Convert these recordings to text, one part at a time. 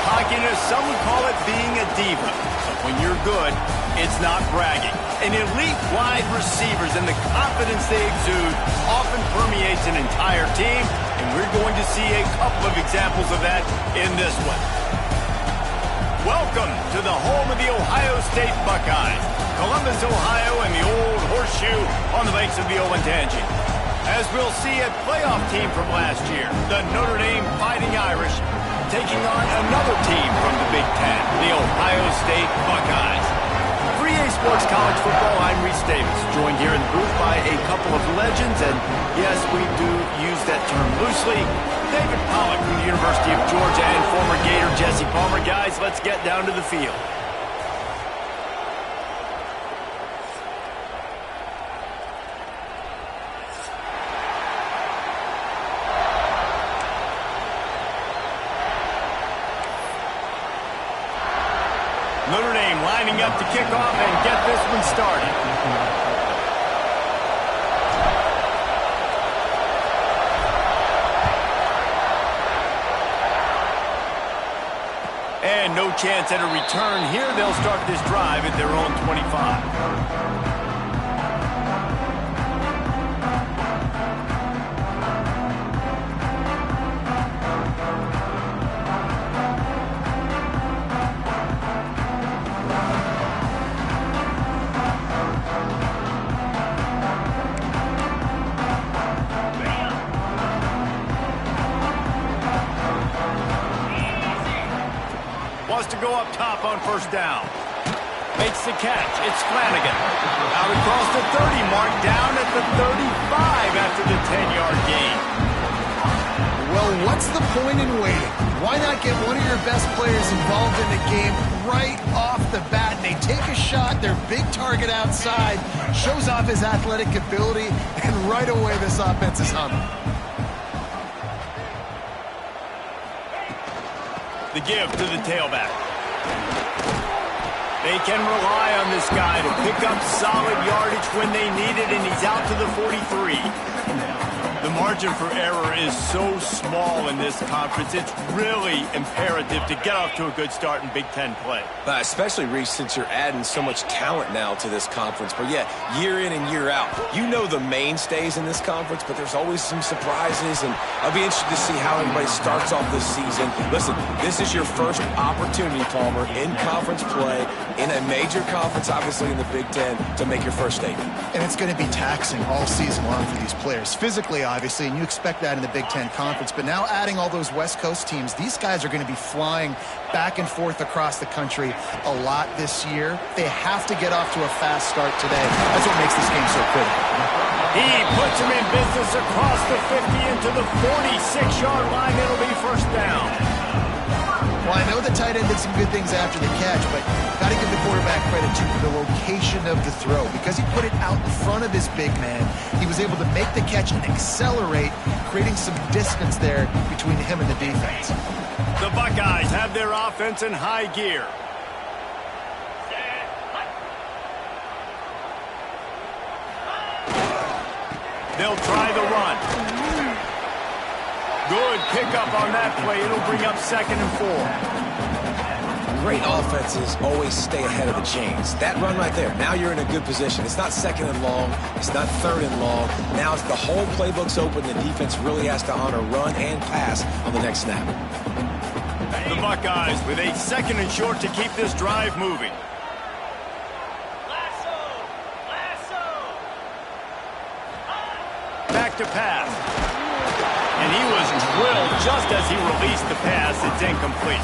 cockiness, some would call it being a diva. But when you're good, it's not bragging. And elite wide receivers and the confidence they exude often permeates an entire team, and we're going to see a couple of examples of that in this one. Welcome to the home of the Ohio State Buckeyes, Columbus, Ohio, and the old horseshoe on the banks of the Olentangy. As we'll see, a playoff team from last year, the Notre Dame Fighting Irish, taking on another team from the Big Ten, the Ohio State Buckeyes. For EA Sports College Football, I'm Reese Davis, joined here in the booth by a couple of legends, and yes, we do use that term loosely. David Pollack from the University of Georgia and former Gator Jesse Palmer. Guys, let's get down to the field. Notre Dame lining up to kick off and get this one started. And no chance at a return here. They'll start this drive at their own 25. Wants to go up top on first down. Makes the catch. It's Flanagan. Out across the 30 mark, down at the 35 after the 10-yard gain. Well, what's the point in waiting? Why not get one of your best players involved in the game right off the bat? They take a shot, their big target outside, shows off his athletic ability, and right away this offense is humming. The give to the tailback. They can rely on this guy to pick up solid yardage when they need it, and he's out to the 43. The margin for error is so small in this conference, it's really imperative to get off to a good start in Big Ten play. Especially, Reese, since you're adding so much talent now to this conference. But, yeah, year in and year out, you know the mainstays in this conference, but there's always some surprises, and I'll be interested to see how everybody starts off this season. Listen, this is your first opportunity, Palmer, in conference play, in a major conference, obviously in the Big Ten, to make your first statement. And it's going to be taxing all season long for these players, physically, obviously, and you expect that in the Big Ten Conference. But now adding all those West Coast teams, these guys are going to be flying back and forth across the country a lot this year. They have to get off to a fast start today. That's what makes this game so critical. He puts him in business across the 50 into the 46-yard line. It'll be first down. Well, I know the tight end did some good things after the catch, but got to give the quarterback credit to the location of the throw. Because he put it out in front of his big man, he was able to make the catch and accelerate, creating some distance there between him and the defense. The Buckeyes have their offense in high gear. They'll try the run. Good pickup on that play. It'll bring up 2nd and 4. Great offenses always stay ahead of the chains. That run right there, now you're in a good position. It's not 2nd and long. It's not 3rd and long. Now it's the whole playbook's open. The defense really has to honor run and pass on the next snap. The Buckeyes with a 2nd and short to keep this drive moving. Back to pass. And he was drilled just as he released the pass. It's incomplete.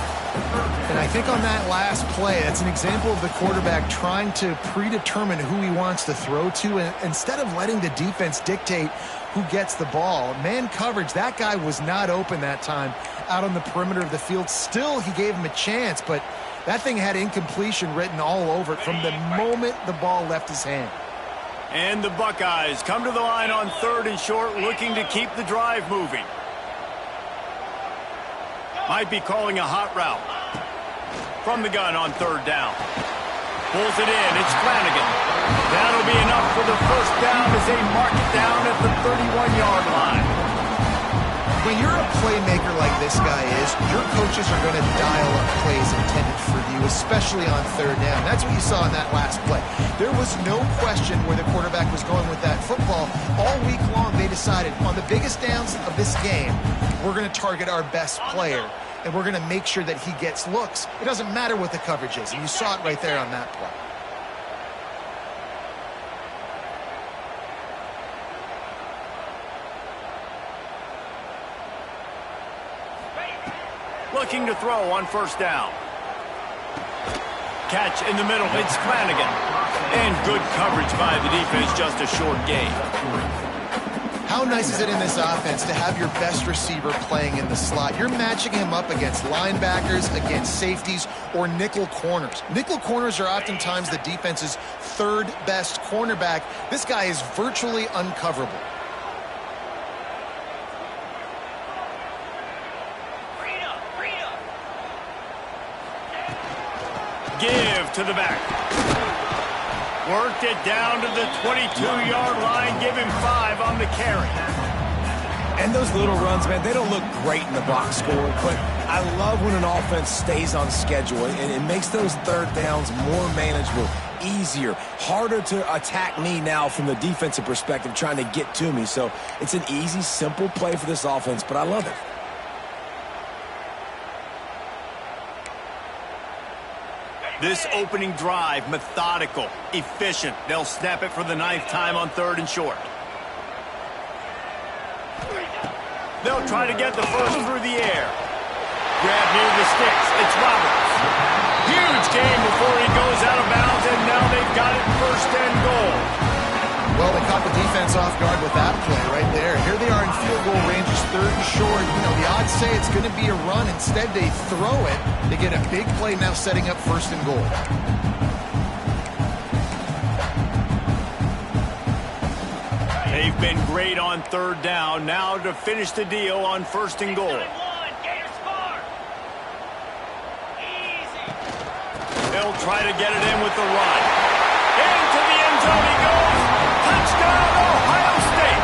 And I think on that last play, that's an example of the quarterback trying to predetermine who he wants to throw to, and instead of letting the defense dictate who gets the ball. Man coverage, that guy was not open that time out on the perimeter of the field. Still, he gave him a chance, but that thing had incompletion written all over it from the moment the ball left his hand. And the Buckeyes come to the line on 3rd and short, looking to keep the drive moving. Might be calling a hot route. From the gun on 3rd down. Pulls it in. It's Flanagan. That'll be enough for the first down as they mark it down at the 31-yard line. When you're a playmaker like this guy is, your coaches are going to dial up plays intended for you, especially on third down. That's what you saw in that last play. There was no question where the quarterback was going with that football. All week long, they decided on the biggest downs of this game, we're going to target our best player, and we're going to make sure that he gets looks. It doesn't matter what the coverage is, and you saw it right there on that play. Looking to throw on first down. Catch in the middle, it's Flanagan. And good coverage by the defense, just a short gain. How nice is it in this offense to have your best receiver playing in the slot? You're matching him up against linebackers, against safeties, or nickel corners. Nickel corners are oftentimes the defense's third best cornerback. This guy is virtually uncoverable. Give to the back. Worked it down to the 22-yard line. Give him 5 on the carry. And those little runs, man, they don't look great in the box score, but I love when an offense stays on schedule, and it makes those third downs more manageable, easier, harder to attack me now from the defensive perspective trying to get to me. So it's an easy, simple play for this offense, but I love it. This opening drive, methodical, efficient. They'll snap it for the 9th time on 3rd and short. They'll try to get the first through the air. Grab near the sticks. It's Roberts. Huge gain before he goes out of bounds, and now they've got it 1st and goal. Well, they caught the defense off guard with that play right there. Here they are in field goal range, 3rd and short. You know, the odds say it's going to be a run. Instead, they throw it. They get a big play now setting up 1st and goal. They've been great on 3rd down. Now to finish the deal on 1st and goal. They'll try to get it in with the run. Into the end zone he goes. Touchdown, Ohio State.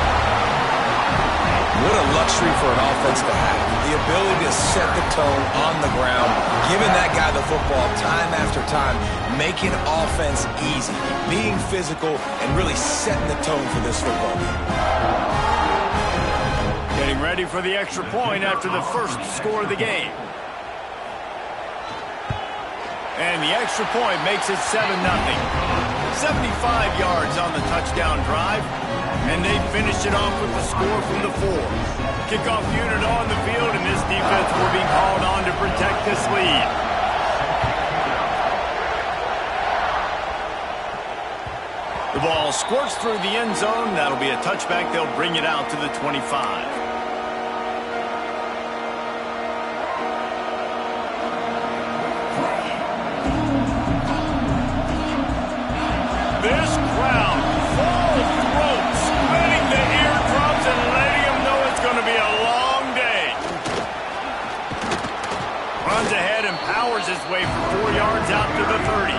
What a luxury for an offense to have. The ability to set the tone on the ground, giving that guy the football time after time, making offense easy, being physical, and really setting the tone for this football game. Getting ready for the extra point after the first score of the game. And the extra point makes it 7-0. 75 yards on the touchdown drive. And they finished it off with the score from the 4. Kickoff unit on the field, and this defense will be called on to protect this lead. The ball squirts through the end zone. That'll be a touchback. They'll bring it out to the 25. This crowd, full throat, splitting the eardrums and letting them know it's going to be a long day. Runs ahead and powers his way for 4 yards out to the 30.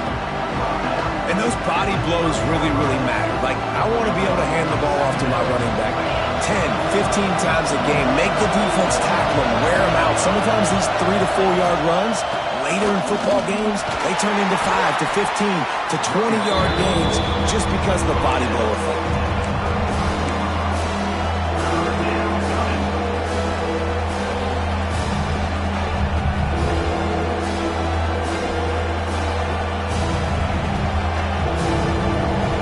And those body blows really, really matter. Like, I want to be able to hand the ball off to my running back 10, 15 times a game. Make the defense tackle them, wear them out. Sometimes these 3 to 4 yard runs, later in football games, they turn into 5 to 15 to 20-yard gains just because of the body blow effect.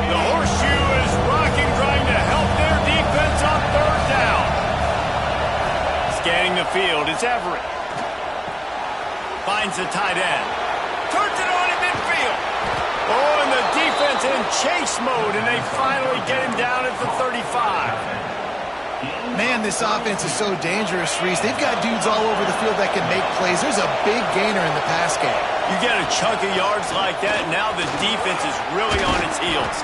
The horseshoe is rocking, trying to help their defense on 3rd down. Scanning the field, it's Everett. Finds the tight end. Turns it on in midfield. Oh, and the defense in chase mode, and they finally get him down at the 35. Man, this offense is so dangerous, Reese. They've got dudes all over the field that can make plays. There's a big gainer in the pass game. You get a chunk of yards like that, now the defense is really on its heels.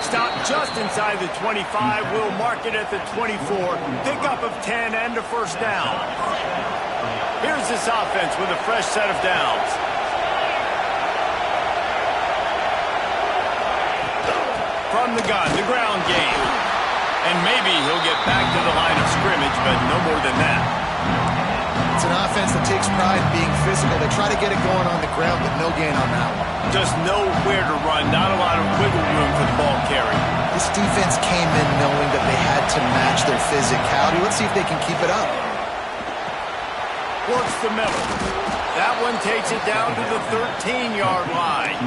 Stop just inside the 25. We'll mark it at the 24. Pickup of 10 and a 1st down. Here's this offense with a fresh set of downs. From the gun, the ground game. And maybe he'll get back to the line of scrimmage, but no more than that. It's an offense that takes pride in being physical. They try to get it going on the ground, but no gain on that one. Just nowhere to run, not a lot of wiggle room for the ball carry. This defense came in knowing that they had to match their physicality. Let's see if they can keep it up. Works the middle. That one takes it down to the 13-yard line.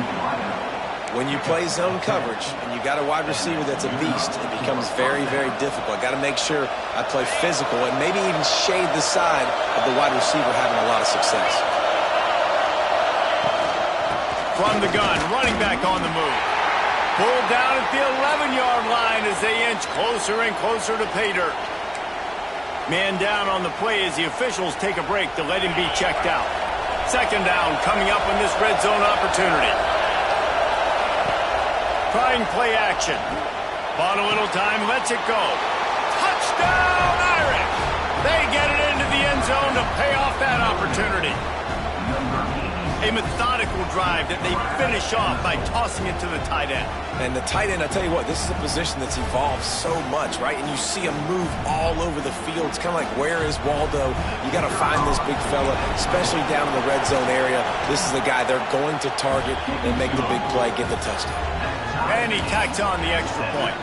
When you play zone coverage and you got a wide receiver that's a beast, it becomes very, very difficult. I got to make sure I play physical and maybe even shade the side of the wide receiver having a lot of success. From the gun, running back on the move. Pulled down at the 11-yard line as they inch closer and closer to pay dirt. Man down on the play as the officials take a break to let him be checked out. Second down coming up on this red zone opportunity. Trying play action. Bought a little time, lets it go. Touchdown, Irish! They get it into the end zone to pay off that opportunity. A methodical drive that they finish off by tossing it to the tight end. And the tight end, I tell you what, this is a position that's evolved so much, right? And you see him move all over the field. It's kind of like, where is Waldo? You got to find this big fella, especially down in the red zone area. This is the guy they're going to target and make the big play, get the touchdown. And he tacks on the extra point.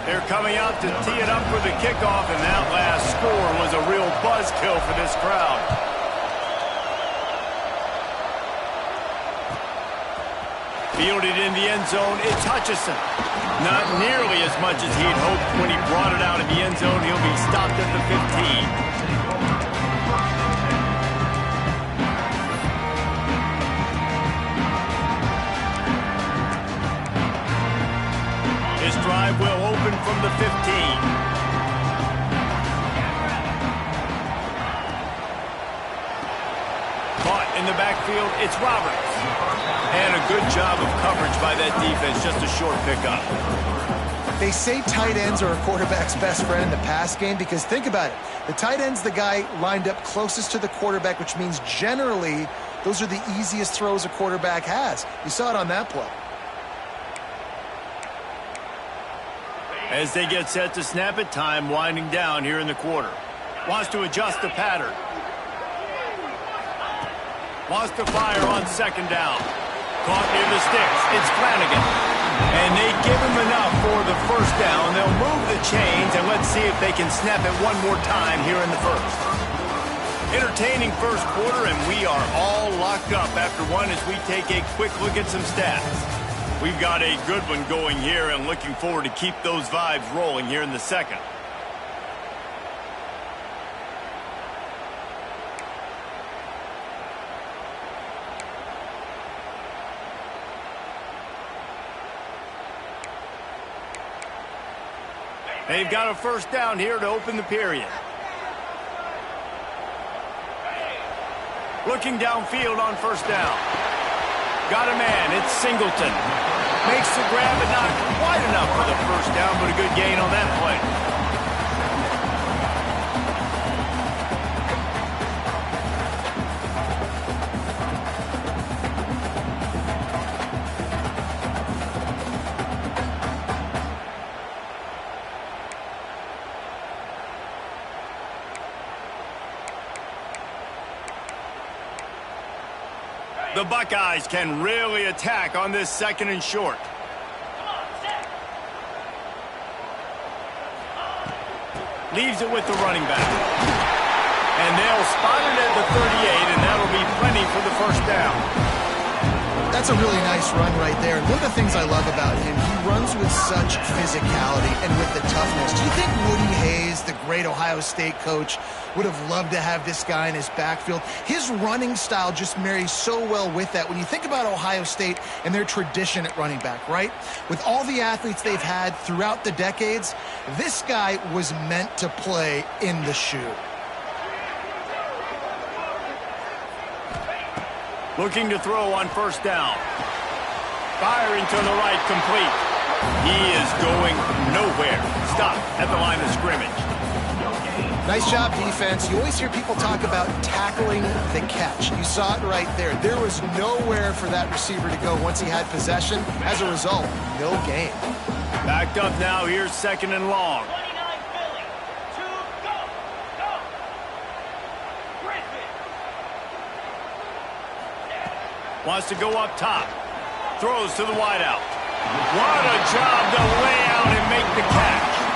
They're coming out to tee it up for the kickoff, and that last score was a real buzzkill for this crowd. Fielded in the end zone, it's Hutchinson. Not nearly as much as he'd hoped when he brought it out of the end zone. He'll be stopped at the 15. This drive will open from the 15. Caught in the backfield, it's Roberts. And a good job of coverage by that defense, just a short pickup. They say tight ends are a quarterback's best friend in the pass game because think about it. The tight end's the guy lined up closest to the quarterback, which means generally those are the easiest throws a quarterback has. You saw it on that play. As they get set to snap it, time winding down here in the quarter. Wants to adjust the pattern. Wants to fire on second down. Caught near the sticks. It's Flanagan. And they give him enough for the first down. They'll move the chains, and let's see if they can snap it one more time here in the first. Entertaining first quarter, and we are all locked up after one as we take a quick look at some stats. We've got a good one going here and looking forward to keep those vibes rolling here in the second. They've got a first down here to open the period. Looking downfield on first down. Got a man, it's Singleton. Makes the grab, but not quite enough for the first down, but a good gain on that play. The Buckeyes can really attack on this second and short. Leaves it with the running back. And they'll spot it at the 38, and that'll be plenty for the first down. That's a really nice run right there. And one of the things I love about him, he runs with such physicality and with the toughness. Do you think Woody Hayes, the great Ohio State coach, would have loved to have this guy in his backfield? His running style just marries so well with that. When you think about Ohio State and their tradition at running back, right? With all the athletes they've had throughout the decades, this guy was meant to play in the shoe. Looking to throw on first down. Firing to the right, complete. He is going nowhere. Stop at the line of scrimmage. Nice job, defense. You always hear people talk about tackling the catch. You saw it right there. There was nowhere for that receiver to go once he had possession. As a result, no gain. Backed up now. Here's 2nd and long. Wants to go up top. Throws to the wideout. What a job to lay out and make the catch.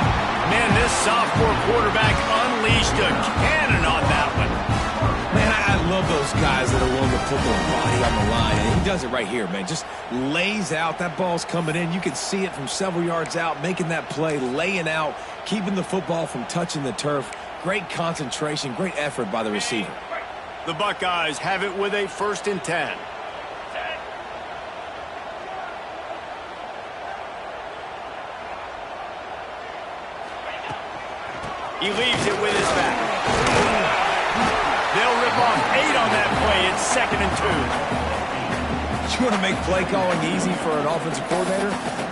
Man, this sophomore quarterback unleashed a cannon on that one. Man, I love those guys that are willing to put their body on the line. And he does it right here, man. Just lays out. That ball's coming in. You can see it from several yards out, making that play, laying out, keeping the football from touching the turf. Great concentration, great effort by the receiver. The Buckeyes have it with a 1st and 10. He leaves it with his back. They'll rip off 8 on that play. It's 2nd and 2. You want to make play calling easy for an offensive coordinator?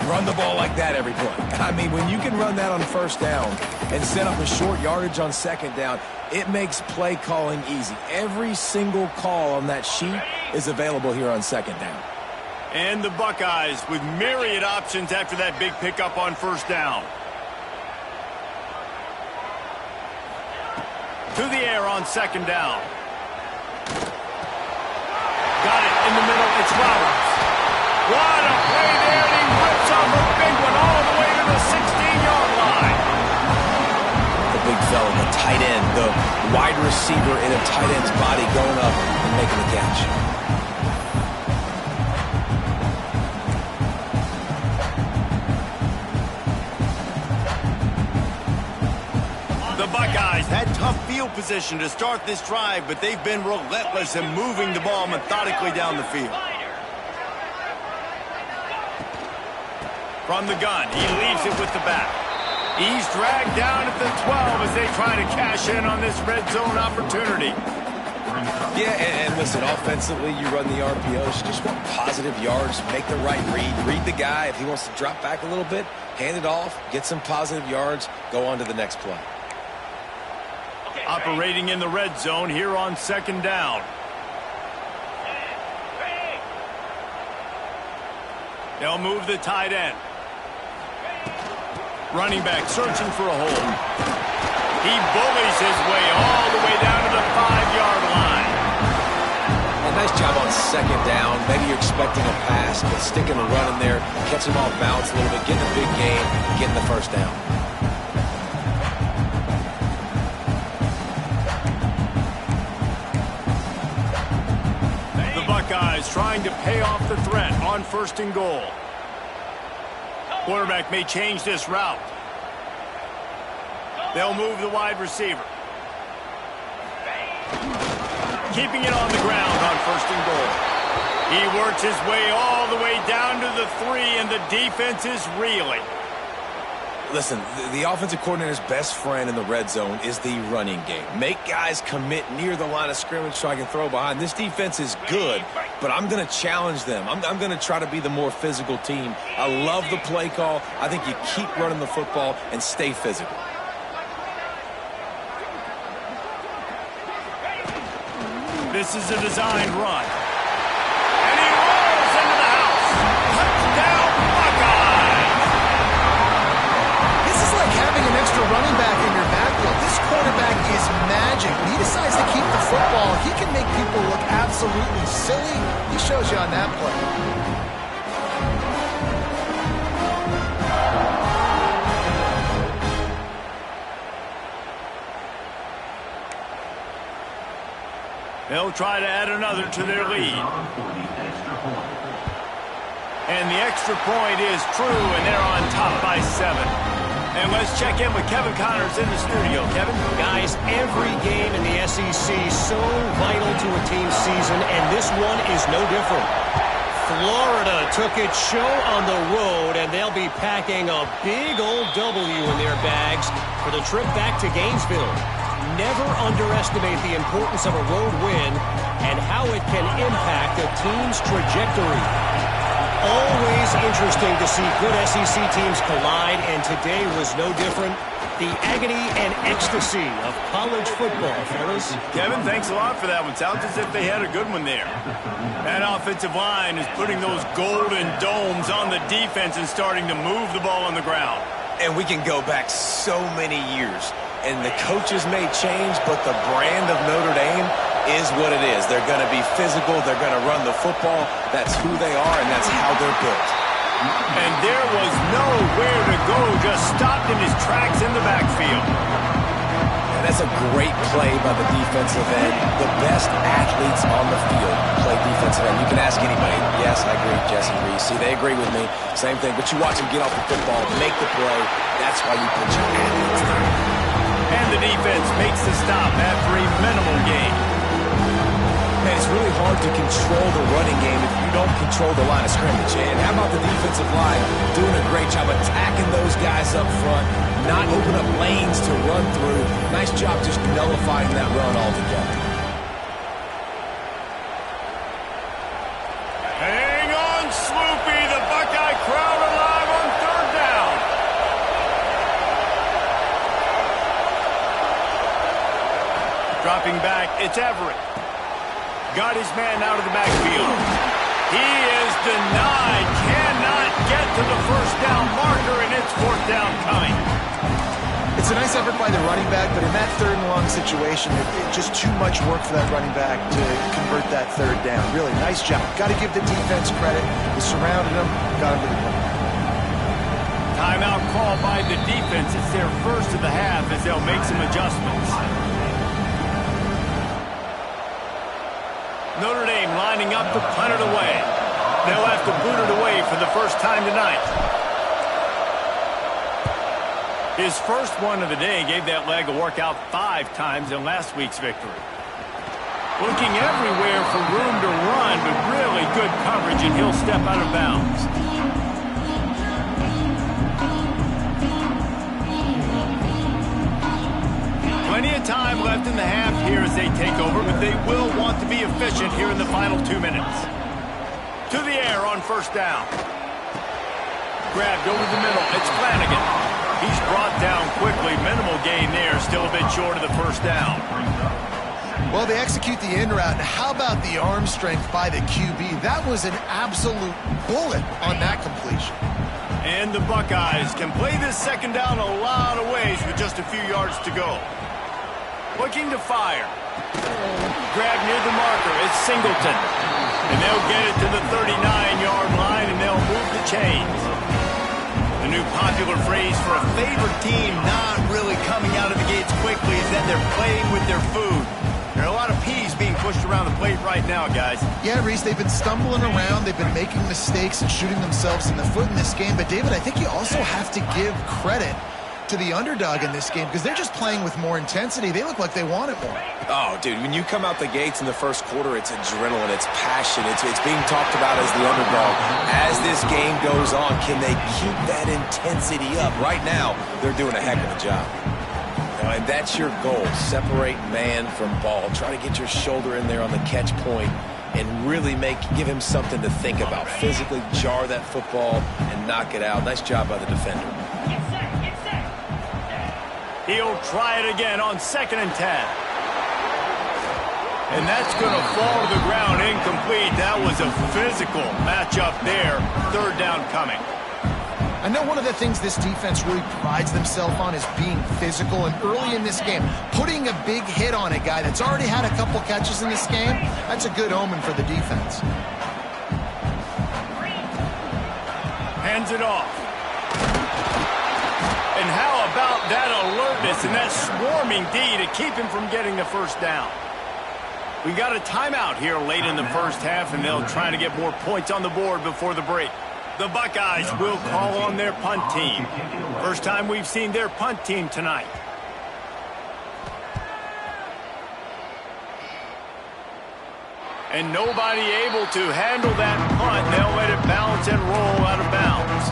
Run the ball like that every play. I mean, when you can run that on 1st down and set up a short yardage on 2nd down, it makes play calling easy. Every single call on that sheet is available here on 2nd down. And the Buckeyes with myriad options after that big pickup on 1st down. To the air on 2nd down. Got it in the middle. It's Roberts. What a play there, and he rips off a big one all the way to the 16-yard line. The big fella, the tight end, the wide receiver in a tight end's body going up and making the catch. The Buckeyes had tough field position to start this drive, but they've been relentless in moving the ball methodically down the field. From the gun, he leaves it with the back. He's dragged down at the 12 as they try to cash in on this red zone opportunity. Yeah, and listen, offensively, you run the RPOs. You just want positive yards, make the right read the guy. If he wants to drop back a little bit, hand it off, get some positive yards, go on to the next play. Operating in the red zone here on 2nd down. They'll move the tight end. Running back searching for a hole. He bullies his way all the way down to the 5-yard line. A nice job on 2nd down. Maybe you're expecting a pass, but sticking the run in there, catch him off balance a little bit, getting a big gain, getting the 1st down. Buckeyes trying to pay off the threat on 1st and goal. Quarterback may change this route. They'll move the wide receiver. Keeping it on the ground on 1st and goal. He works his way all the way down to the 3, and the defense is reeling. Listen, the offensive coordinator's best friend in the red zone is the running game. Make guys commit near the line of scrimmage so I can throw behind. This defense is good, but I'm going to challenge them. I'm going to try to be the more physical team. I love the play call. I think you keep running the football and stay physical. This is a designed run. And he rolls into the house. Touchdown, Buckeyes! This is like having an extra running back in your backfield. This quarterback is magic. When he decides to keep the football, he can make people look absolutely silly. He shows you on that play. They'll try to add another to their lead. And the extra point is true, and they're on top by 7. And let's check in with Kevin Connors in the studio. Kevin? Guys, every game in the SEC so vital to a team's season, and this one is no different. Florida took its show on the road, and they'll be packing a big old W in their bags for the trip back to Gainesville. Never underestimate the importance of a road win and how it can impact a team's trajectory. Always interesting to see good SEC teams collide, and today was no different. The agony and ecstasy of college football, fellas. Kevin, thanks a lot for that one. Sounds as if they had a good one there. That offensive line is putting those golden domes on the defense and starting to move the ball on the ground. And we can go back so many years. And the coaches may change, but the brand of Notre Dame is what it is. They're going to be physical. They're going to run the football. That's who they are, and that's how they're built. And there was nowhere to go, just stopped in his tracks in the backfield. And that's a great play by the defensive end. The best athletes on the field play defensive end. You can ask anybody. Yes, I agree, Jesse Reese. See, they agree with me. Same thing. But you watch them get off the football, make the play. That's why you put your athletes there. And the defense makes the stop after a minimal gain. And it's really hard to control the running game if you don't control the line of scrimmage. And how about the defensive line doing a great job attacking those guys up front, not open up lanes to run through. Nice job just nullifying that run altogether. Hang on, Sloopy. The Buckeye crowd alive on third down. Dropping back, it's Everett. Got his man out of the backfield. He is denied. Cannot get to the first down marker, and it's fourth down coming. It's a nice effort by the running back, but in that third and long situation, it's just too much work for that running back to convert that third down. Really, nice job. Got to give the defense credit. They surrounded him, got him to the point. Timeout call by the defense. It's their first of the half as they'll make some adjustments. Notre Dame lining up to punt it away. They'll have to boot it away for the first time tonight. His first one of the day gave that leg a workout 5 times in last week's victory. Looking everywhere for room to run, but really good coverage, and he'll step out of bounds. Plenty of time left in the half here as they take over, but they will want to be efficient here in the final 2 minutes. To the air on first down. Grabbed over the middle. It's Flanagan. He's brought down quickly. Minimal gain there. Still a bit short of the first down. Well, they execute the in route. And how about the arm strength by the QB? That was an absolute bullet on that completion. And the Buckeyes can play this second down a lot of ways with just a few yards to go. Looking to fire. Grab near the marker. It's Singleton. And they'll get it to the 39-yard line, and they'll move the chains. The new popular phrase for a favored team not really coming out of the gates quickly is that they're playing with their food. There are a lot of peas being pushed around the plate right now, guys. Yeah, Reese, they've been stumbling around. They've been making mistakes and shooting themselves in the foot in this game. But, David, I think you also have to give credit to the underdog in this game because they're just playing with more intensity. They look like they want it more. Oh, dude, when you come out the gates in the first quarter, it's adrenaline, it's passion, it's being talked about as the underdog. As this game goes on, can they keep that intensity up? Right now, they're doing a heck of a job. And that's your goal. Separate man from ball. Try to get your shoulder in there on the catch point and really give him something to think about. Physically jar that football and knock it out. Nice job by the defender. He'll try it again on 2nd and 10. And that's going to fall to the ground incomplete. That was a physical matchup there. Third down coming. I know one of the things this defense really prides themselves on is being physical. And early in this game, putting a big hit on a guy that's already had a couple catches in this game, that's a good omen for the defense. Hands it off. And how about that alertness and that swarming D to keep him from getting the first down? We got a timeout here late in the first half, and they'll try to get more points on the board before the break. The Buckeyes will call on their punt team. First time we've seen their punt team tonight. And nobody able to handle that punt. They'll let it bounce and roll out of bounds.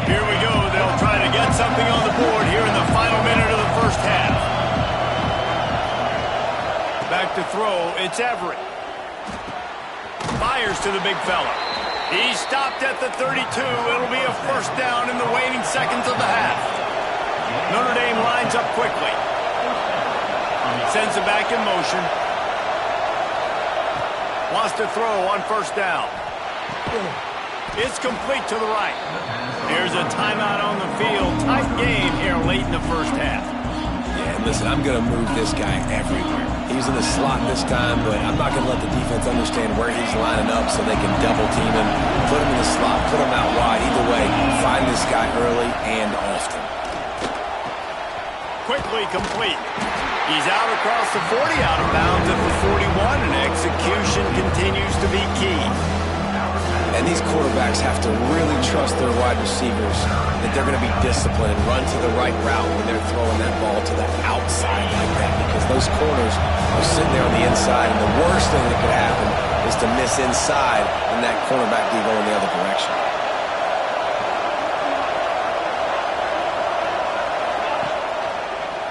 Here we go. They'll try to get something on the board here in the final minute of the first half. to throw. It's Everett. Fires to the big fella. He stopped at the 32. It'll be a first down in the waning seconds of the half. Notre Dame lines up quickly. Sends it back in motion. Wants to throw on first down. It's complete to the right. Here's a timeout on the field. Tight game here late in the first half. Yeah, listen, I'm going to move this guy everywhere. He's in the slot this time, but I'm not going to let the defense understand where he's lining up so they can double team him, put him in the slot, put him out wide. Either way, find this guy early and often. Quickly complete. He's out across the 40, out of bounds at the 41, and execution continues to be key. And these quarterbacks have to really trust their wide receivers that they're going to be disciplined and run to the right route when they're throwing that ball to the outside like that, because those corners are sitting there on the inside, and the worst thing that could happen is to miss inside and that cornerback be going the other direction.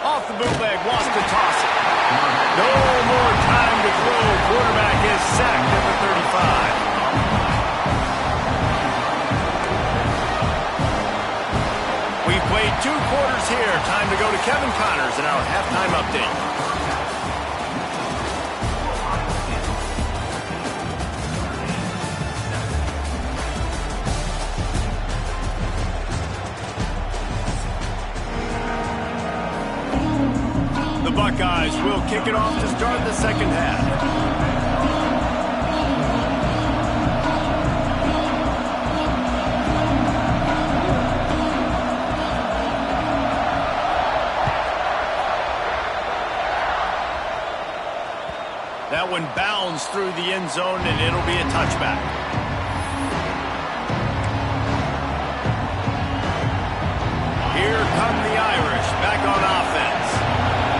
Off the bootleg, wants to toss it. No more time to throw. Quarterback is sacked at the 35. We've played 2 quarters here. Time to go to Kevin Connors in our halftime update. The Buckeyes will kick it off to start the second half. That one bounds through the end zone, and it'll be a touchback. Here come the Irish back on offense.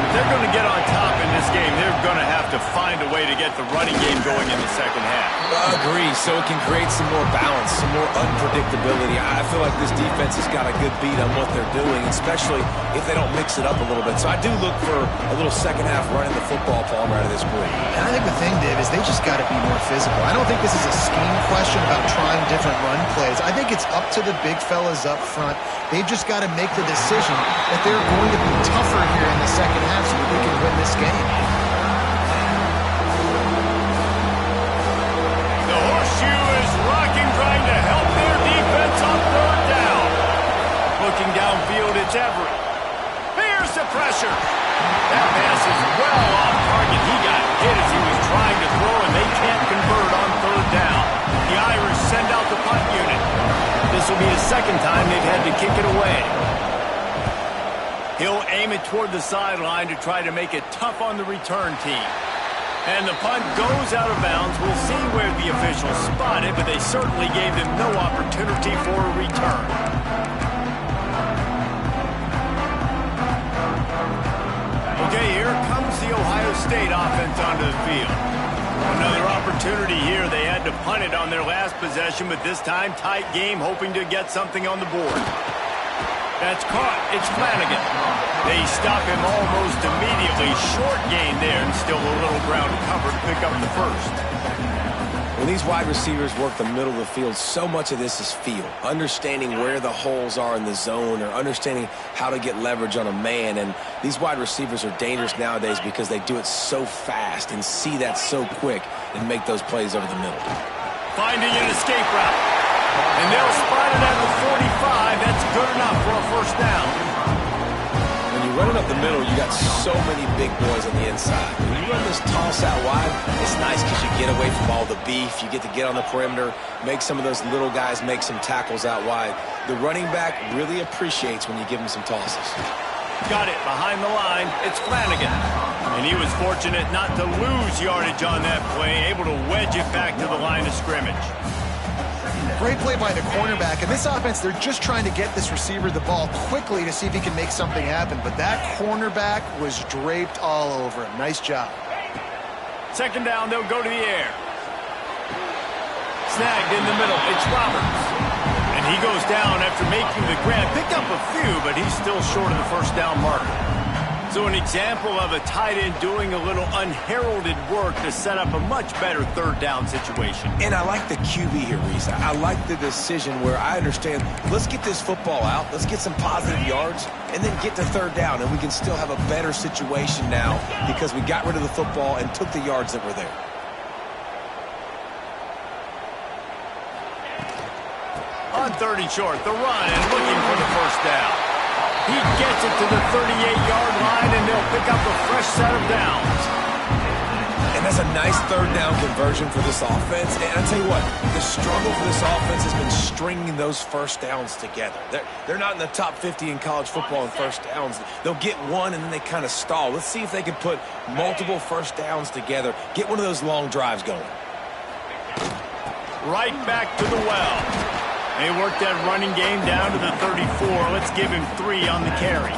If they're going to get on top in this game, they're going to have to find a way to get the running game going in the second half. Agree, so it can create some more balance, some more unpredictability. I feel like this defense has got a good beat on what they're doing, especially if they don't mix it up a little bit. So I do look for a little second half running the football palm out of this group. And I think the thing, Dave, is they just got to be more physical. I don't think this is a scheme question about trying different run plays. I think it's up to the big fellas up front. They've just got to make the decision that they're going to be tougher here in the second half so that they can win this game. The horseshoe is rocking, trying to help their defense on third down. Looking downfield, it's Everett. Here's the pressure. That pass is well off target. He got hit as he was trying to throw, and they can't convert on third down. The Irish send out the punt unit. This will be the second time they've had to kick it away. He'll aim it toward the sideline to try to make it tough on the return team. And the punt goes out of bounds. We'll see where the officials spot it, but they certainly gave them no opportunity for a return. Okay, here comes the Ohio State offense onto the field. Another opportunity here. They had to punt it on their last possession, but this time tight game, hoping to get something on the board. That's caught. It's Flanagan. They stop him almost immediately. Short gain there, and still a little ground to cover to pick up the first. When these wide receivers work the middle of the field, so much of this is feel. Understanding where the holes are in the zone, or understanding how to get leverage on a man. And these wide receivers are dangerous nowadays because they do it so fast and see that so quick and make those plays over the middle. Finding an escape route. And they'll spot it at the 45. That's good enough for a first down. When you run it up the middle, you got so many big boys on the inside. When you run this toss out wide, it's nice because you get away from all the beef. You get to get on the perimeter, make some of those little guys make some tackles out wide. The running back really appreciates when you give him some tosses. Got it behind the line. It's Flanagan. And he was fortunate not to lose yardage on that play, able to wedge it back to the line of scrimmage. Great play by the cornerback. In this offense, they're just trying to get this receiver the ball quickly to see if he can make something happen. But that cornerback was draped all over him. Nice job. Second down, they'll go to the air. Snagged in the middle. It's Roberts. And he goes down after making the grab. Picked up a few, but he's still short of the first down marker. So an example of a tight end doing a little unheralded work to set up a much better third down situation. And I like the QB here, Reese. I like the decision where I understand, let's get this football out, let's get some positive yards, and then get to third down, and we can still have a better situation now because we got rid of the football and took the yards that were there. On 3rd and short, the run and looking for the first down. He gets it to the 38-yard line, and they'll pick up a fresh set of downs. And that's a nice third down conversion for this offense. And I'll tell you what, the struggle for this offense has been stringing those first downs together. They're not in the top 50 in college football in first downs. They'll get one, and then they kind of stall. Let's see if they can put multiple first downs together, get one of those long drives going. Right back to the well. They work that running game down to the 34. Let's give him 3 on the carry.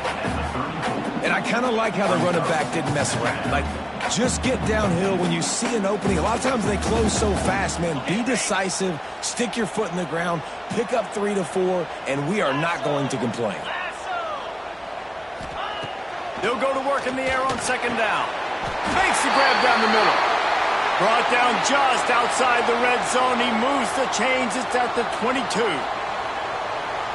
And I kind of like how the running back didn't mess around. Like, just get downhill when you see an opening. A lot of times they close so fast, man. Be decisive, stick your foot in the ground, pick up 3 to 4, and we are not going to complain. They'll go to work in the air on 2nd down. Makes the grab down the middle. Brought down just outside the red zone. He moves the chains. It's at the 22.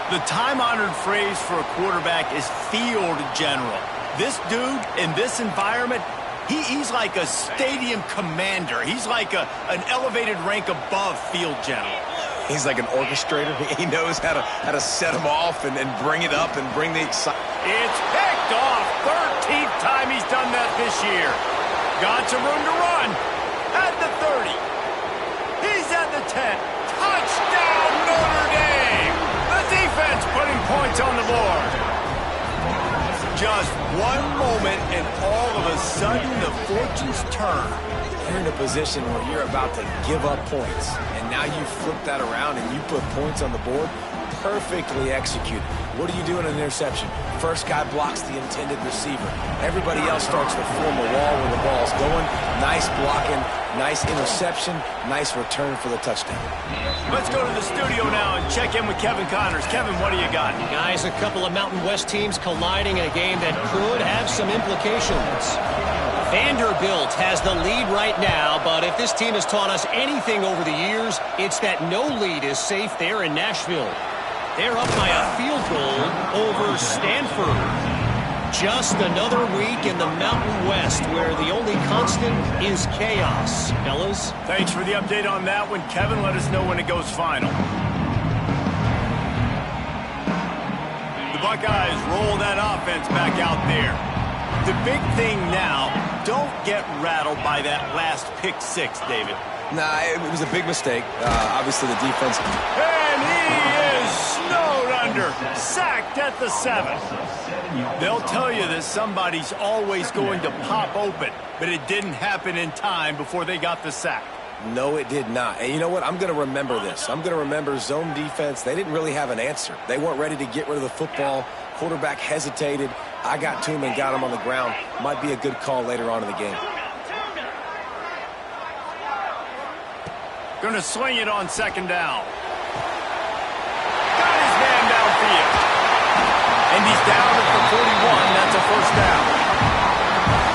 The time-honored phrase for a quarterback is field general. This dude, in this environment, he's like a stadium commander. He's like an elevated rank above field general. He's like an orchestrator. He knows how to set them off and bring it up and bring the excitement. It's picked off. 13th time he's done that this year. Got some room to run. At the 30. He's at the 10. Touchdown, Notre Dame! The defense putting points on the board. Just one moment, and all of a sudden, the fortunes turn. You're in a position where you're about to give up points, and now you flip that around and you put points on the board. Perfectly executed. What do you do in an interception? First guy blocks the intended receiver. Everybody else starts to form a wall where the ball's going. Nice blocking, nice interception, nice return for the touchdown. Let's go to the studio now and check in with Kevin Connors. Kevin, what do you got? Guys, a couple of Mountain West teams colliding in a game that could have some implications. Vanderbilt has the lead right now, but if this team has taught us anything over the years, it's that no lead is safe there in Nashville. They're up by a field goal over Stanford. Just another week in the Mountain West where the only constant is chaos. Fellas? Thanks for the update on that one, Kevin. Let us know when it goes final. The Buckeyes roll that offense back out there. The big thing now, don't get rattled by that last pick 6, David. Nah, it was a big mistake. Obviously, the defense. And he is snowed under, sacked at the 7. They'll tell you that somebody's always going to pop open, but it didn't happen in time before they got the sack. No, it did not. And you know what? I'm going to remember this. I'm going to remember zone defense. They didn't really have an answer. They weren't ready to get rid of the football. Quarterback hesitated. I got to him and got him on the ground. Might be a good call later on in the game. Going to swing it on 2nd down. Got his man downfield. And he's down at the 41. That's a first down.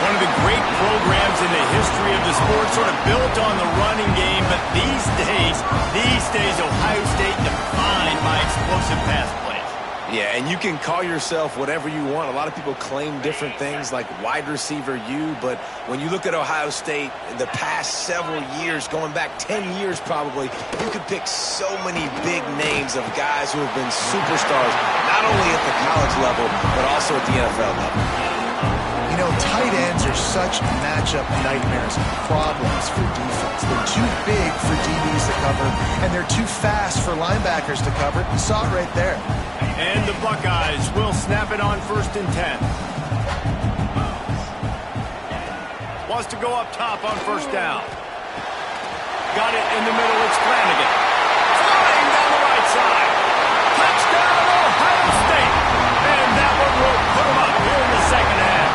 One of the great programs in the history of the sport, sort of built on the running game, but these days, Ohio State defined by explosive pass plays. Yeah, and you can call yourself whatever you want. A lot of people claim different things like wide receiver U, but when you look at Ohio State in the past several years, going back 10 years probably, you could pick so many big names of guys who have been superstars, not only at the college level, but also at the NFL level. You know, tight ends are such matchup nightmares and problems for defense. They're too big for DBs to cover, and they're too fast for linebackers to cover. You saw it right there. And the Buckeyes will snap it on 1st and 10. Wants to go up top on 1st down. Got it in the middle. It's Flanagan. Flying down the right side. Touchdown, Ohio State. And that one will put them up here in the 2nd half.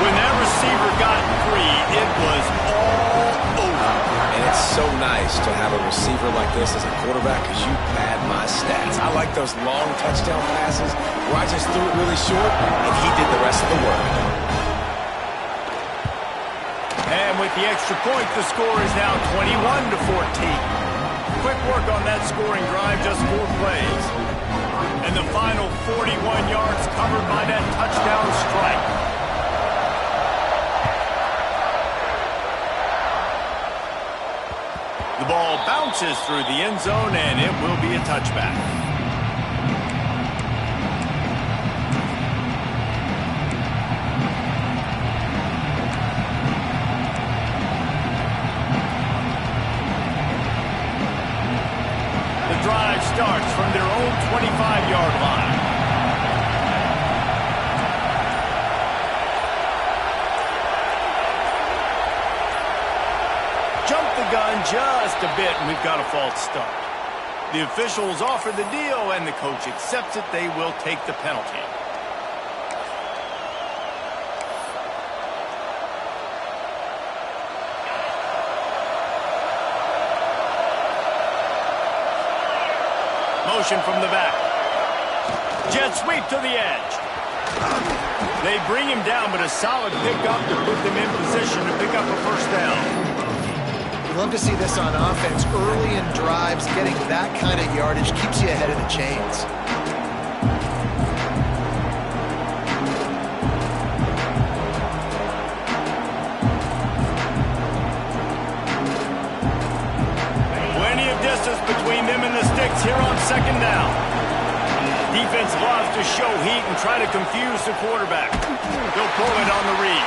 When that receiver got free, it was all over. And it's so nice to have a receiver like this as a quarterback because you pad my stats. I like those long touchdown passes where I just threw it really short and he did the rest of the work. And with the extra point, the score is now 21-14. Quick work on that scoring drive, just 4 plays. And the final 41 yards covered by that touchdown strike. The ball bounces through the end zone, and it will be a touchback. The drive starts from their own 25-yard line. Jumped the gun just a bit, and we've got a false start. The officials offer the deal, and the coach accepts it. They will take the penalty. Motion from the back. Jet sweep to the edge. They bring him down, but a solid pickup to put them in position to pick up a first down. You love to see this on offense. Early in drives, getting that kind of yardage keeps you ahead of the chains. Plenty of distance between them and the sticks here on second down. Defense loves to show heat and try to confuse the quarterback. He'll pull it on the read.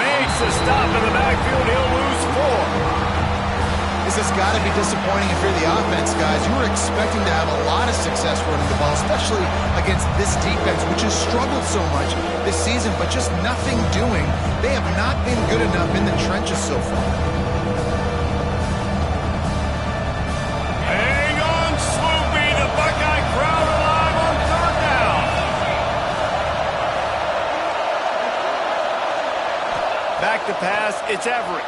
Makes a stop in the backfield. He'll lose 4. This has got to be disappointing if you're the offense, guys. You were expecting to have a lot of success running the ball, especially against this defense, which has struggled so much this season, but just nothing doing. They have not been good enough in the trenches so far. Hang on, Swoopy. The Buckeye crowd alive on third down. Back to pass. It's Everett.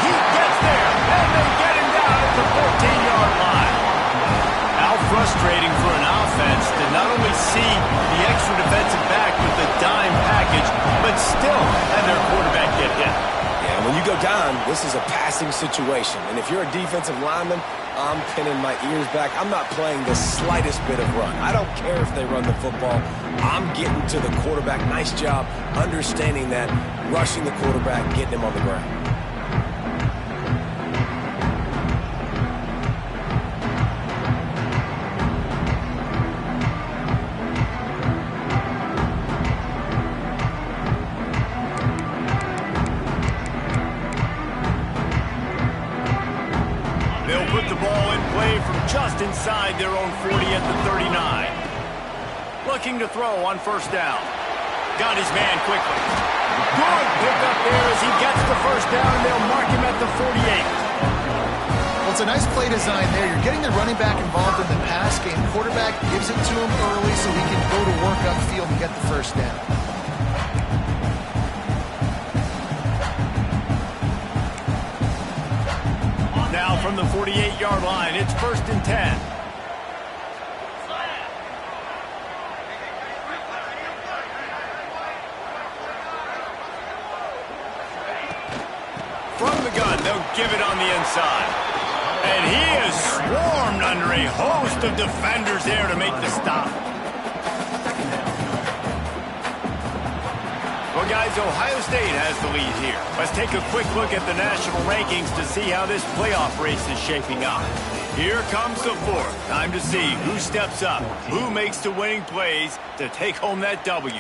He gets there, and they get him down at the 14-yard line. How frustrating for an offense to not only see the extra defensive back with the dime package, but still have their quarterback get hit. Yeah, when you go down, this is a passing situation. And if you're a defensive lineman, I'm pinning my ears back. I'm not playing the slightest bit of run. I don't care if they run the football. I'm getting to the quarterback. Nice job understanding that, rushing the quarterback, getting him on the ground. Just inside their own 40 at the 39. Looking to throw on first down. Got his man quickly. Good pickup there as he gets the first down, and they'll mark him at the 48. Well, it's a nice play design there. You're getting the running back involved in the pass game. Quarterback gives it to him early so he can go to work upfield and get the first down. Now from the 48-yard line, it's 1st and 10. From the gun, they'll give it on the inside. And he is swarmed under a host of defenders there to make the stop. Well, guys, Ohio State has the lead here. Let's take a quick look at the national rankings to see how this playoff race is shaping up. Here comes the 4th. Time to see who steps up, who makes the winning plays to take home that W.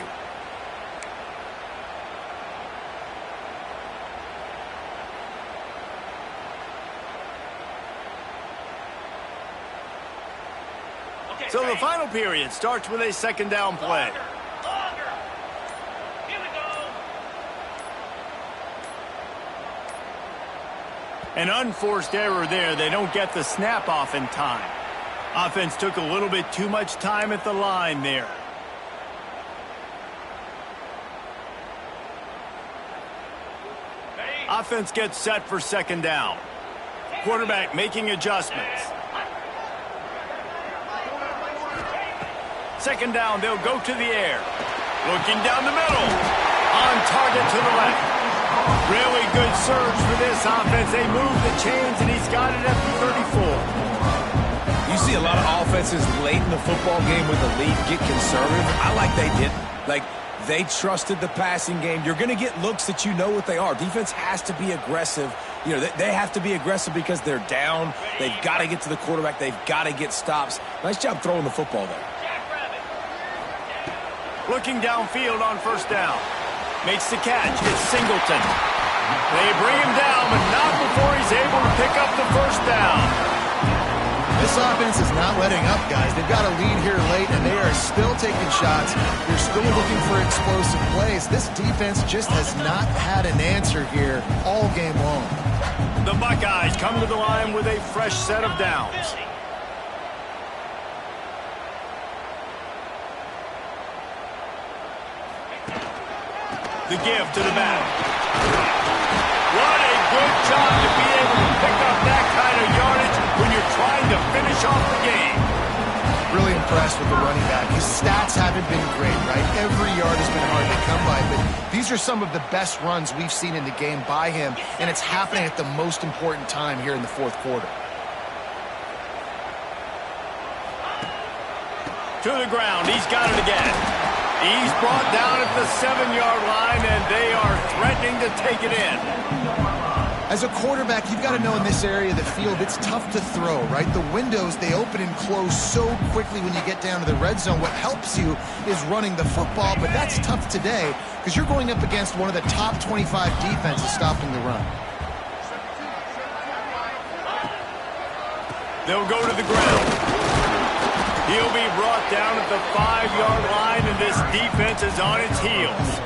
So the final period starts with a 2nd down play. An unforced error there. They don't get the snap off in time. Offense took a little bit too much time at the line there. offense gets set for second down. Quarterback making adjustments. Second down, they'll go to the air. Looking down the middle. On target to the left. Really good surge for this offense. They move the chains, and he's got it at the 34. You see a lot of offenses late in the football game with the lead get conservative. I like they didn't. Like, they trusted the passing game. You're going to get looks that you know what they are. Defense has to be aggressive. You know, they have to be aggressive because they're down. They've got to get to the quarterback. They've got to get stops. Nice job throwing the football there. Looking downfield on first down. Makes the catch. It's Singleton. They bring him down, but not before he's able to pick up the first down. This offense is not letting up, guys. They've got a lead here late, and they are still taking shots. They're still looking for explosive plays. This defense just has not had an answer here all game long. The Buckeyes come to the line with a fresh set of downs. The give to the back. What a good job to be able to pick up that kind of yardage when you're trying to finish off the game. Really impressed with the running back. His stats haven't been great, right? Every yard has been hard to come by, but these are some of the best runs we've seen in the game by him, and it's happening at the most important time here in the fourth quarter. To the ground. He's got it again. He's brought down at the 7-yard line, and they are threatening to take it in. As a quarterback, you've got to know in this area of the field, it's tough to throw, right? The windows, they open and close so quickly when you get down to the red zone. What helps you is running the football, but that's tough today because you're going up against one of the top 25 defenses stopping the run. They'll go to the ground. He'll be brought down at the 5-yard line, and this defense is on its heels.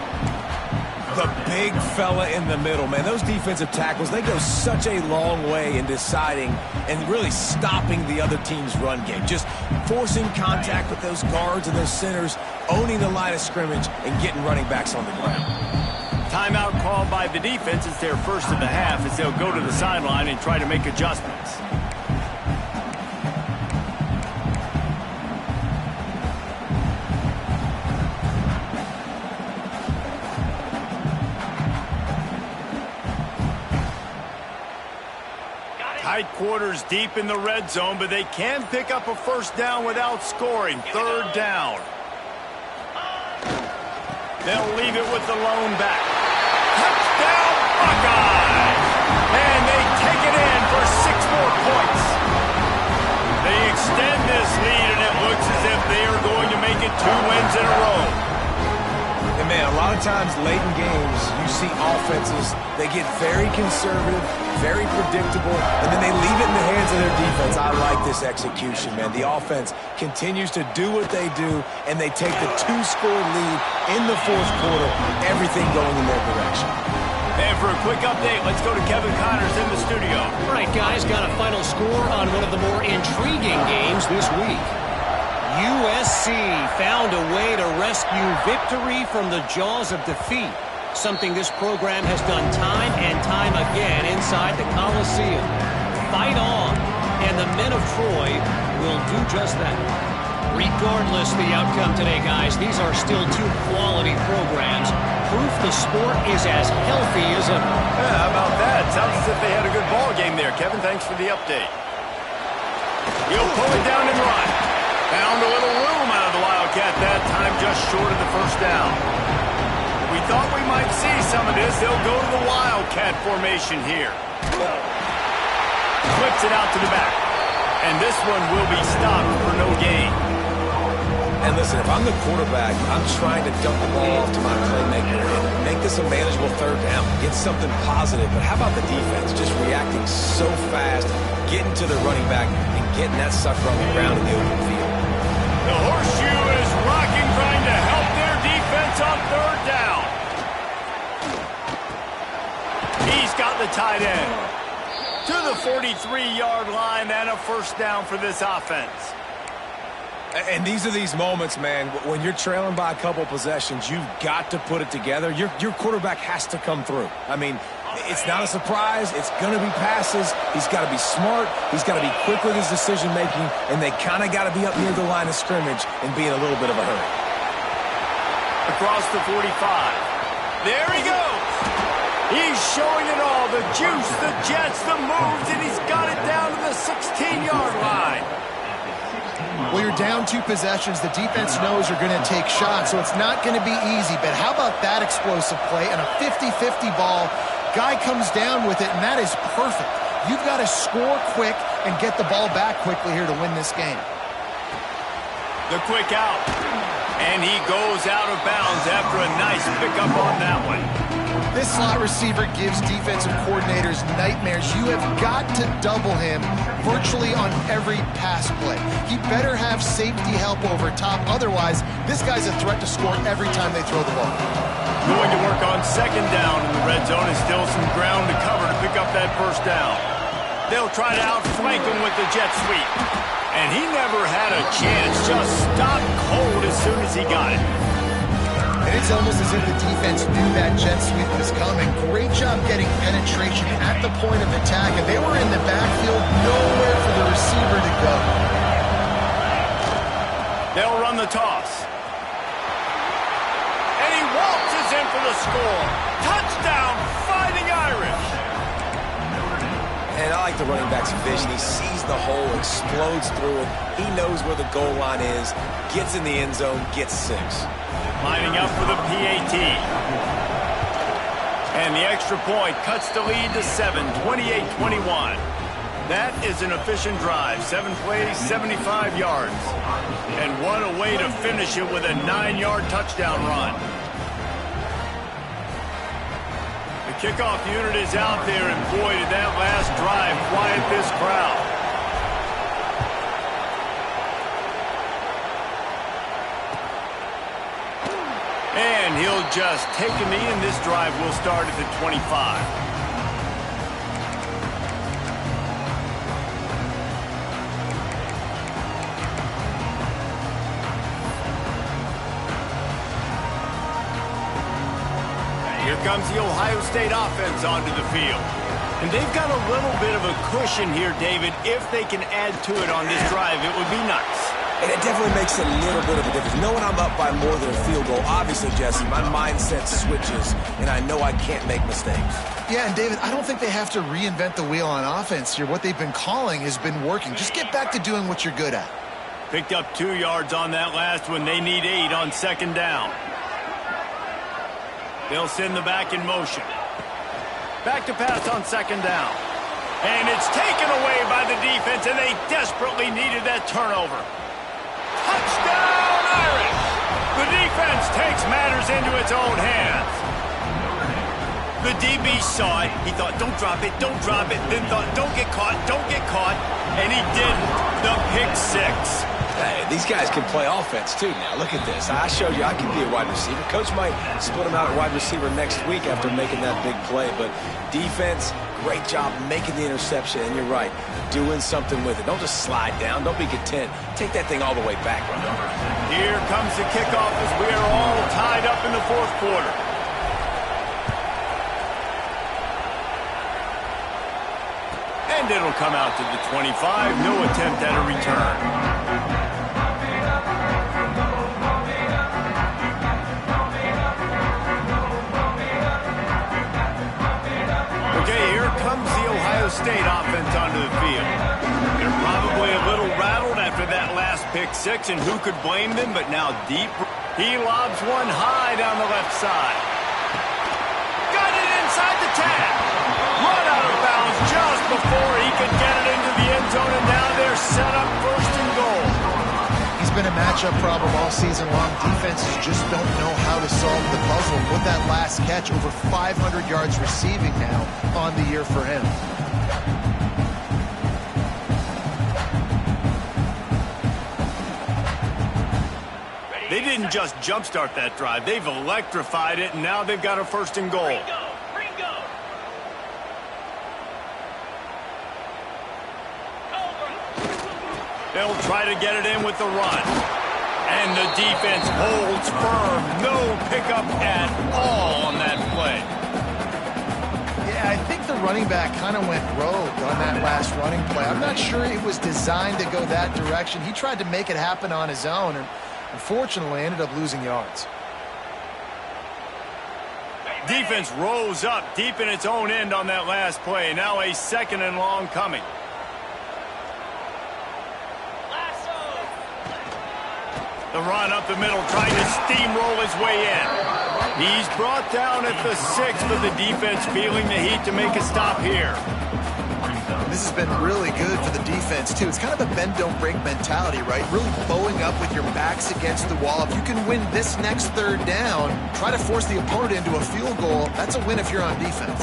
The big fella in the middle, man. Those defensive tackles, they go such a long way in deciding and really stopping the other team's run game. Just forcing contact with those guards and those centers, owning the line of scrimmage, and getting running backs on the ground. Timeout called by the defense. It's their first of the half as they'll go to the sideline and try to make adjustments. Tight quarters deep in the red zone, but they can pick up a first down without scoring. Third down. They'll leave it with the lone back. Touchdown, Buckeyes! And they take it in for 6 more points. They extend this lead, and it looks as if they are going to make it 2 wins in a row. And, man, a lot of times late in games, you see offenses, they get very conservative, very predictable, and then they leave it in the hands of their defense. I like this execution, man. The offense continues to do what they do, and they take the 2-score lead in the fourth quarter, everything going in their direction. And for a quick update, let's go to Kevin Connors in the studio. All right, guys, got a final score on one of the more intriguing games this week. USC found a way to rescue victory from the jaws of defeat, something this program has done time and time again inside the Coliseum. Fight on, and the men of Troy will do just that. Regardless the outcome today, guys, these are still 2 quality programs. Proof the sport is as healthy as ever. Yeah, how about that? Sounds as if they had a good ball game there. Kevin, thanks for the update. He'll pull it down and run. Found a little room out of the Wildcat that time, just short of the first down. We thought we might see some of this. They'll go to the Wildcat formation here. Flips it out to the back. And this one will be stopped for no gain. And listen, if I'm the quarterback, I'm trying to dump the ball off to my playmaker and make this a manageable third down. Get something positive. But how about the defense just reacting so fast, getting to the running back, and getting that sucker on the ground in the open field? The horseshoe is rocking, trying to help their defense on third down. He's got the tight end to the 43-yard line, and a first down for this offense. And these are these moments, man, when you're trailing by a couple possessions, you've got to put it together. Your quarterback has to come through. I mean, It's not a surprise. It's going to be passes. He's got to be smart. He's got to be quick with his decision-making, and they kind of got to be up near the line of scrimmage and be in a little bit of a hurry. Across the 45. There he goes. He's showing it all. The juice, the jets, the moves, and he's got it down to the 16-yard line. Well, you're down 2 possessions. The defense knows you're going to take shots, so it's not going to be easy. But how about that explosive play and a 50-50 ball? Guy comes down with it, and that is perfect. You've got to score quick and get the ball back quickly here to win this game. The quick out. And he goes out of bounds after a nice pickup on that one. This slot receiver gives defensive coordinators nightmares. You have got to double him virtually on every pass play. He better have safety help over top. Otherwise, this guy's a threat to score every time they throw the ball. Going to work on second down in the red zone. Is still some ground to cover to pick up that first down. They'll try to outflank him with the jet sweep. And he never had a chance. Just stopped cold as soon as he got it. And it's almost as if the defense knew that jet sweep was coming. Great job getting penetration at the point of attack. And they were in the backfield, nowhere for the receiver to go. They'll run the toss. And he waltzes in for the score. Touchdown, Fighting Irish. And I like the running back's vision. He sees the hole, explodes through it. He knows where the goal line is, gets in the end zone, gets 6. Lining up for the PAT. And the extra point cuts the lead to 7, 28-21. That is an efficient drive. 7 plays, 75 yards. And what a way to finish it with a 9-yard touchdown run. The kickoff unit is out there, and boy, did that last drive quiet this crowd. And he'll just take a knee, and this drive will start at the 25. Here comes the Ohio State offense onto the field. And they've got a little bit of a cushion here, David. If they can add to it on this drive, it would be nice. And it definitely makes a little bit of a difference. Knowing I'm up by more than a field goal, obviously, Jesse, my mindset switches, and I know I can't make mistakes. Yeah, and David, I don't think they have to reinvent the wheel on offense here. What they've been calling has been working. Just get back to doing what you're good at. Picked up 2 yards on that last one. They need 8 on second down. They'll send the back in motion. Back to pass on second down. And it's taken away by the defense, and they desperately needed that turnover. Touchdown, Irish! The defense takes matters into its own hands. The DB saw it. He thought, don't drop it, don't drop it. Then thought, don't get caught, don't get caught. And he didn't. The pick 6. Hey, these guys can play offense, too, now. Look at this. I showed you I can be a wide receiver. Coach might split him out at wide receiver next week after making that big play. But defense, great job making the interception. And you're right, doing something with it. Don't just slide down. Don't be content. Take that thing all the way back, run. Here comes the kickoff as we are all tied up in the fourth quarter. And it'll come out to the 25. No attempt at a return. State offense onto the field. They're probably a little rattled after that last pick 6, and who could blame them? But now deep. He lobs one high down the left side. Got it inside the 10. Run out of bounds just before he could get it into the end zone, and now they're set up first and goal. He's been a matchup problem all season long. Defenses just don't know how to solve the puzzle. With that last catch, over 500 yards receiving now on the year for him. They didn't just jumpstart that drive. They've electrified it, and now they've got a first and goal. They'll try to get it in with the run. And the defense holds firm. No pickup at all on that play. Yeah, running back kind of went rogue on that last running play. I'm not sure it was designed to go that direction. He tried to make it happen on his own, and unfortunately ended up losing yards. Defense rose up deep in its own end on that last play. Now a 2nd and long coming. The run up the middle, trying to steamroll his way in. He's brought down at the 6, but the defense feeling the heat to make a stop here. This has been really good for the defense, too. It's kind of a bend-don't-break mentality, right? Really bowing up with your backs against the wall. If you can win this next 3rd down, try to force the opponent into a field goal, that's a win if you're on defense.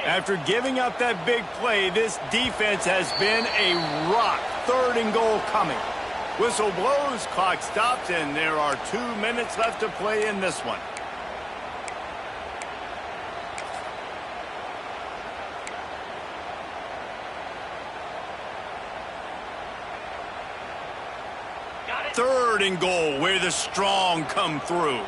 After giving up that big play, this defense has been a rock. 3rd and goal coming. Whistle blows, clock stops, and there are 2 minutes left to play in this one. Got it. 3rd and goal, where the strong come through.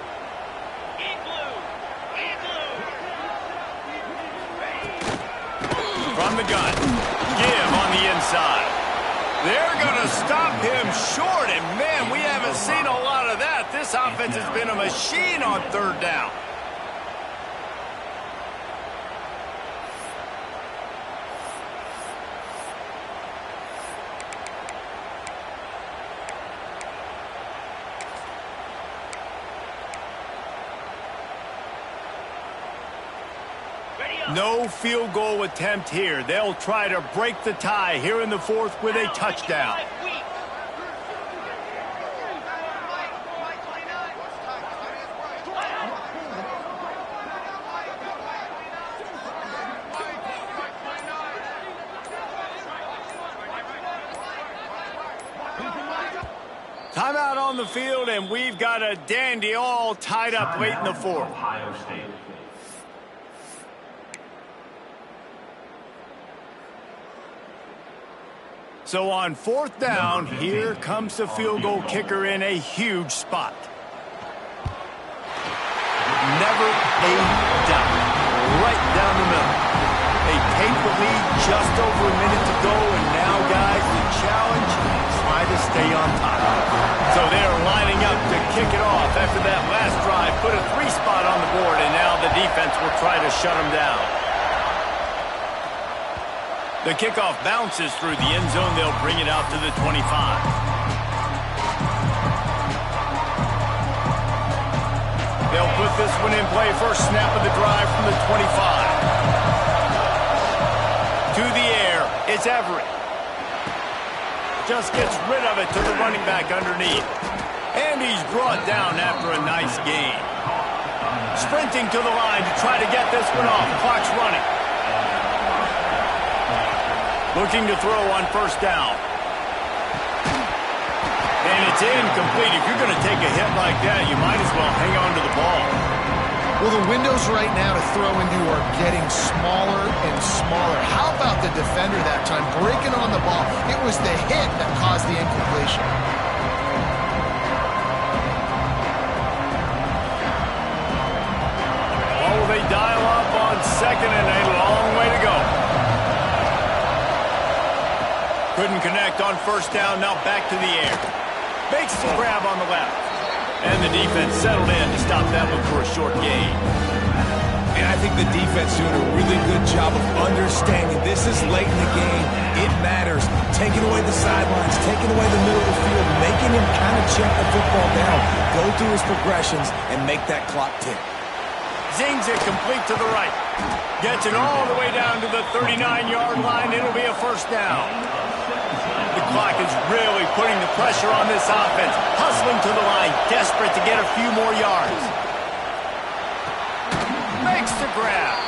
From the gun, give on the inside. They're going to stop him short, and man, we haven't seen a lot of that. This offense has been a machine on 3rd down. No field goal attempt here. They'll try to break the tie here in the 4th with a touchdown. Timeout on the field, and we've got a dandy all tied up late in the 4th. So on 4th down, here comes the field goal kicker in a huge spot. Never a doubt. Right down the middle. They take the lead just over a minute to go, and now, guys, the challenge, try to stay on top. So they're lining up to kick it off after that last drive. Put a 3 spot on the board, and now the defense will try to shut them down. The kickoff bounces through the end zone. They'll bring it out to the 25. They'll put this one in play. First snap of the drive from the 25. To the air, it's Everett. Just gets rid of it to the running back underneath. And he's brought down after a nice gain. Sprinting to the line to try to get this one off. Clock's running. Looking to throw on 1st down. And it's incomplete. If you're going to take a hit like that, you might as well hang on to the ball. Well, the windows right now to throw into are getting smaller and smaller. How about the defender that time breaking on the ball? It was the hit that caused the incompletion. Well, will they dial up on 2nd and a long way to go? Couldn't connect on 1st down, now back to the air. Makes the grab on the left. And the defense settled in to stop that one for a short gain. And I think the defense doing a really good job of understanding this is late in the game. It matters. Taking away the sidelines, taking away the middle of the field, making him kind of check the football down, go through his progressions, and make that clock tick. Zings it complete to the right. Gets it all the way down to the 39-yard line. It'll be a 1st down. The clock is really putting the pressure on this offense. Hustling to the line, desperate to get a few more yards. Makes the grab.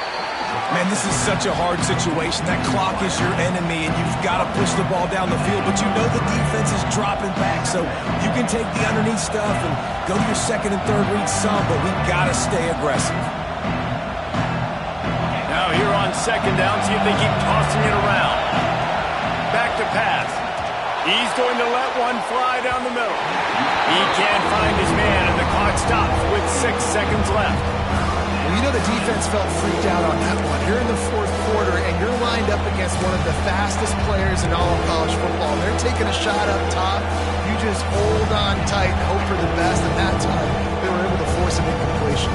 Man, this is such a hard situation. That clock is your enemy, and you've got to push the ball down the field. But you know the defense is dropping back, so you can take the underneath stuff and go to your 2nd and 3rd read some, but we've got to stay aggressive. Now here on 2nd down, see if they keep tossing it around. Back to pass. He's going to let one fly down the middle. He can't find his man, and the clock stops with 6 seconds left. Well, you know the defense felt freaked out on that one. You're in the fourth quarter, and you're lined up against one of the fastest players in all of college football. They're taking a shot up top. You just hold on tight and hope for the best, and that time they were able to force an incompletion.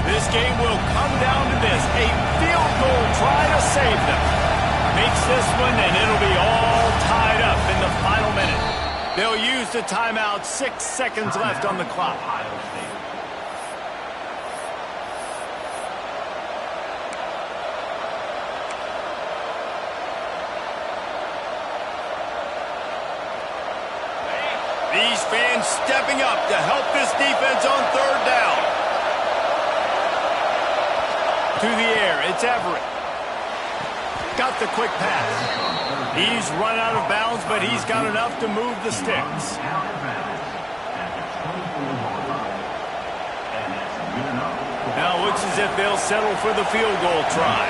This game will come down to this. A field goal try to save them. Makes this one, and it'll be all tied up in the final minute. They'll use the timeout. 6 seconds left on the clock. These fans stepping up to help this defense on third down. To the air, it's Everett. Got the quick pass. He's run out of bounds, but he's got enough to move the sticks. Now it looks as if they'll settle for the field goal try.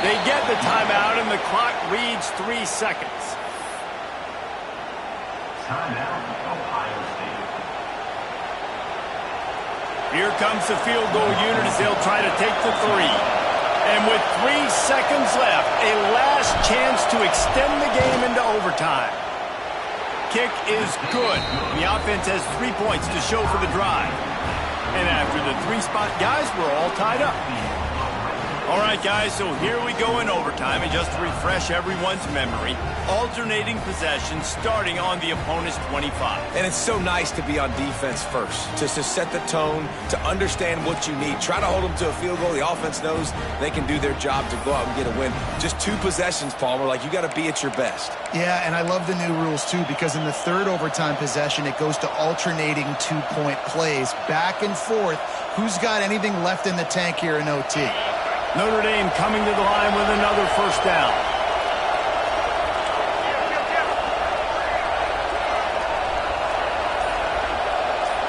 They get the timeout, and the clock reads 3 seconds. Here comes the field goal unit as they'll try to take the 3. And with 3 seconds left, a last chance to extend the game into overtime. Kick is good. The offense has 3 points to show for the drive. And after the 3-spot guys, we're all tied up. All right, guys, so here we go in overtime. And just to refresh everyone's memory, alternating possession starting on the opponent's 25. And it's so nice to be on defense first, just to set the tone, to understand what you need. Try to hold them to a field goal. The offense knows they can do their job to go out and get a win. Just 2 possessions, Palmer. Like, you got to be at your best. Yeah, and I love the new rules, too, because in the third overtime possession, it goes to alternating 2-point plays. Back and forth. Who's got anything left in the tank here in OT? Notre Dame coming to the line with another first down.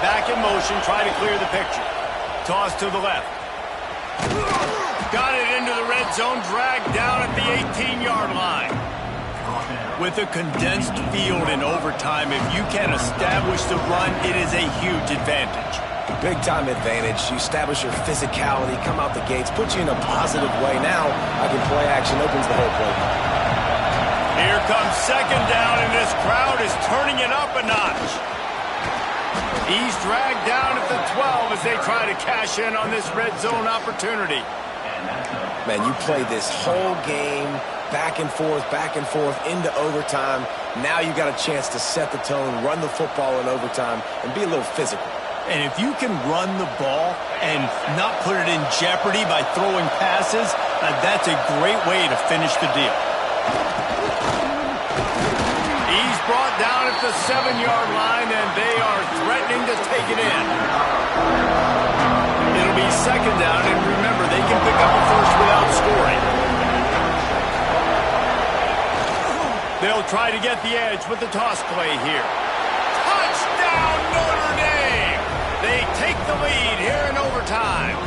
Back in motion, try to clear the picture. Toss to the left. Got it into the red zone, dragged down at the 18-yard line. With a condensed field in overtime, if you can establish the run, it is a huge advantage. Big-time advantage. You establish your physicality, come out the gates, put you in a positive way. Now, I can play action, opens the whole play. Here comes second down, and this crowd is turning it up a notch. He's dragged down at the 12 as they try to cash in on this red zone opportunity. Man, you play this whole game back and forth into overtime. Now you got a chance to set the tone, run the football in overtime, and be a little physical. And if you can run the ball and not put it in jeopardy by throwing passes, that's a great way to finish the deal. He's brought down at the 7-yard line, and they are threatening to take it in. It'll be second down, and remember, they can pick up a first without scoring. They'll try to get the edge with the toss play here. Touchdown, Notre Dame! They take the lead here in overtime.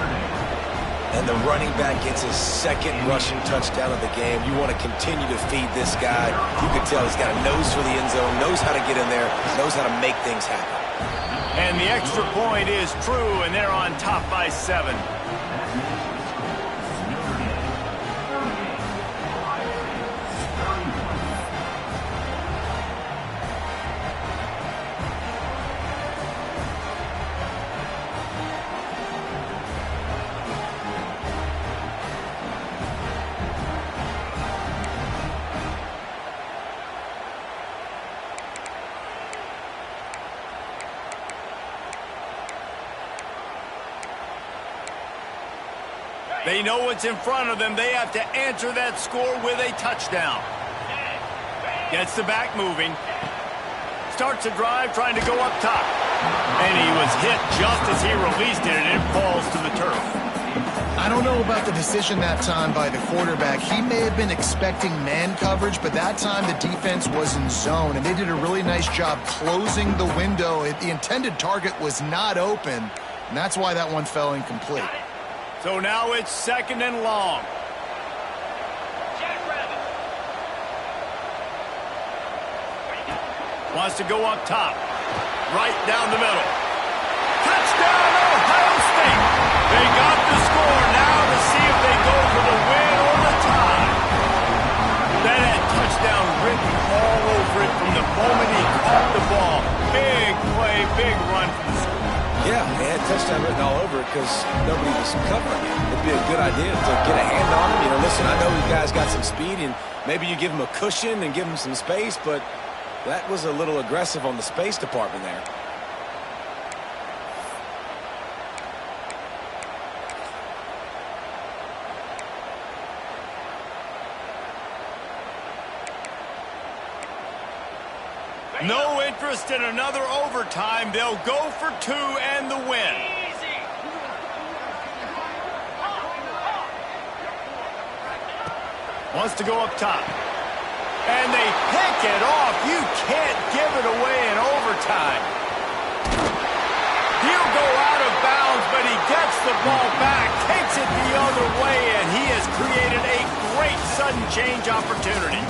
And the running back gets his second rushing touchdown of the game. You want to continue to feed this guy. You can tell he's got a nose for the end zone, knows how to get in there, knows how to make things happen. And the extra point is true, and they're on top by 7. They know what's in front of them. They have to answer that score with a touchdown. Gets the back moving. Starts a drive trying to go up top. And he was hit just as he released it, and it falls to the turf. I don't know about the decision that time by the quarterback. He may have been expecting man coverage, but that time the defense was in zone, and they did a really nice job closing the window. The intended target was not open, and that's why that one fell incomplete. So now it's second and long. Wants to go up top. Right down the middle. Touchdown, Ohio State. They got the score now to see if they go for the win or the tie. That had touchdown written all over it from the moment he caught the ball. Big play, big run for the score. Yeah, they had touchdown written all over it because nobody was covering it. It'd be a good idea to get a hand on him. You know, listen, I know you guys got some speed, and maybe you give him a cushion and give him some space, but that was a little aggressive on the space department there. No interest in another overtime. They'll go for 2 and the win. Wants to go up top. And they pick it off. You can't give it away in overtime. He'll go out of bounds, but he gets the ball back, takes it the other way, and he has created a great sudden change opportunity.